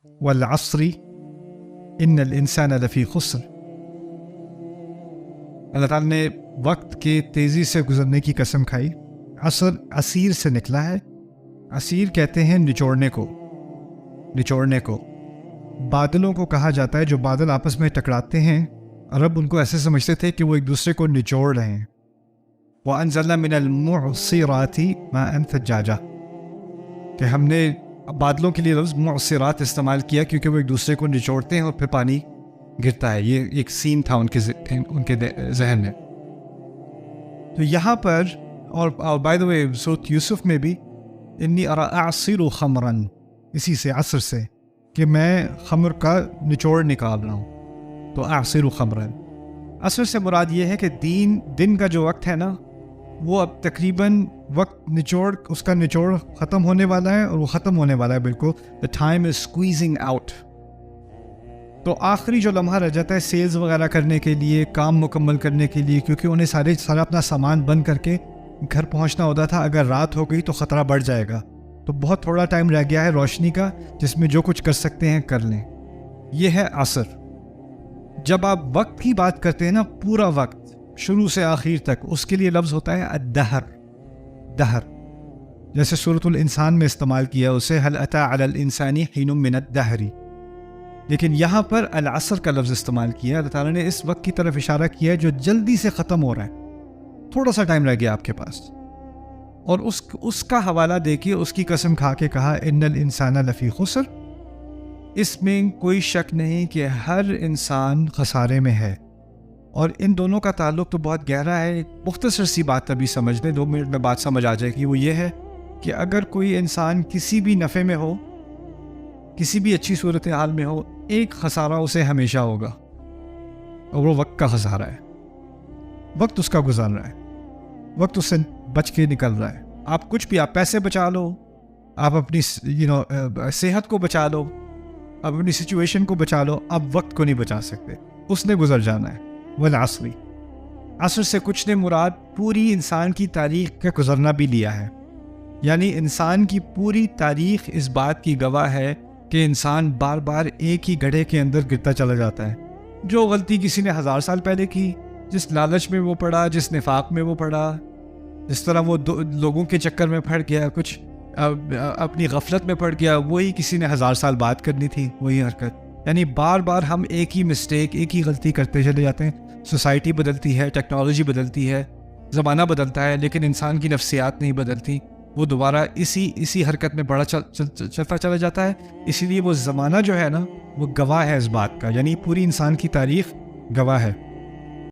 والعصر ان الانسان لفی خسر. اللہ تعالیٰ نے وقت کے تیزی سے گزرنے کی قسم کھائی. عصر عصیر سے نکلا ہے. عصیر کہتے ہیں نچوڑنے کو. بادلوں کو کہا جاتا ہے جو بادل آپس میں ٹکراتے ہیں. عرب ان کو ایسے سمجھتے تھے کہ وہ ایک دوسرے کو نچوڑ رہے ہیں. وَأَنزَلْنَا مِنَ الْمُعْصِرَاتِ مَاءً ثَجَّاجًا کہ ہم نے بادلوں کے لیے لفظ معصرات استعمال کیا کیونکہ وہ ایک دوسرے کو نچوڑتے ہیں اور پھر پانی گرتا ہے. یہ ایک سین تھا ان کے ذہن میں. تو یہاں پر اور بائی دا وے سورۃ یوسف میں بھی انی ارى اعصر خمرا، اسی سے عصر سے کہ میں خمر کا نچوڑ نکال رہا ہوں. تو اعصر خمرا، عصر سے مراد یہ ہے کہ دن کا جو وقت ہے نا وہ اب تقریباً وقت اس کا نچوڑ ختم ہونے والا ہے اور وہ ختم ہونے والا ہے بالکل. the time is squeezing out. تو آخری جو لمحہ رہ جاتا ہے سیلز وغیرہ کرنے کے لیے، کام مکمل کرنے کے لیے، کیونکہ انہیں سارا اپنا سامان بند کر کے گھر پہنچنا ہوتا تھا. اگر رات ہو گئی تو خطرہ بڑھ جائے گا. تو بہت تھوڑا ٹائم رہ گیا ہے روشنی کا جس میں جو کچھ کر سکتے ہیں کر لیں. یہ ہے عصر. جب آپ وقت کی بات کرتے ہیں نا، پورا وقت شروع سے آخر تک، اس کے لیے لفظ ہوتا ہے الدہر. دہر جیسے سورۃ الانسان میں استعمال کیا اسے هل اتى على الانسان حين من الدهر، لیکن یہاں پر العصر کا لفظ استعمال کیا. اللہ تعالیٰ نے اس وقت کی طرف اشارہ کیا ہے جو جلدی سے ختم ہو رہا ہے. تھوڑا سا ٹائم رہ گیا آپ کے پاس، اور اس کا حوالہ دے کے اس کی قسم کھا کے کہا ان الانسان لفی خسر. اس میں کوئی شک نہیں کہ ہر انسان خسارے میں ہے. اور ان دونوں کا تعلق تو بہت گہرا ہے. مختصر سی بات ابھی سمجھ لیں، 2 منٹ میں بات سمجھ آ جائے گی. وہ یہ ہے کہ اگر کوئی انسان کسی بھی نفع میں ہو، کسی بھی اچھی صورتحال میں ہو، ایک خسارہ اسے ہمیشہ ہوگا، اور وہ وقت کا خسارہ ہے. وقت اس کا گزر رہا ہے، وقت اس سے بچ کے نکل رہا ہے. آپ کچھ بھی، آپ پیسے بچا لو، آپ اپنی صحت کو بچا لو، آپ اپنی سچویشن کو بچا لو، آپ وقت کو نہیں بچا سکتے. اس نے گزر جانا ہے. والعصر، عصر سے کچھ نے مراد پوری انسان کی تاریخ کا گزرنا بھی لیا ہے. یعنی انسان کی پوری تاریخ اس بات کی گواہ ہے کہ انسان بار بار ایک ہی گڑھے کے اندر گرتا چلا جاتا ہے. جو غلطی کسی نے 1000 سال پہلے کی، جس لالچ میں وہ پڑا، جس نفاق میں وہ پڑا، جس طرح وہ لوگوں کے چکر میں پڑ گیا، کچھ اپنی غفلت میں پڑ گیا، وہی کسی نے 1000 سال بعد کرنی تھی وہی حرکت. یعنی بار بار ہم ایک ہی مسٹیک، ایک ہی غلطی کرتے چلے جاتے ہیں. سوسائٹی بدلتی ہے، ٹیکنالوجی بدلتی ہے، زمانہ بدلتا ہے، لیکن انسان کی نفسیات نہیں بدلتی. وہ دوبارہ اسی حرکت میں بڑا چلتا چلا جاتا ہے. اسی لیے وہ زمانہ جو ہے نا وہ گواہ ہے اس بات کا. یعنی پوری انسان کی تاریخ گواہ ہے.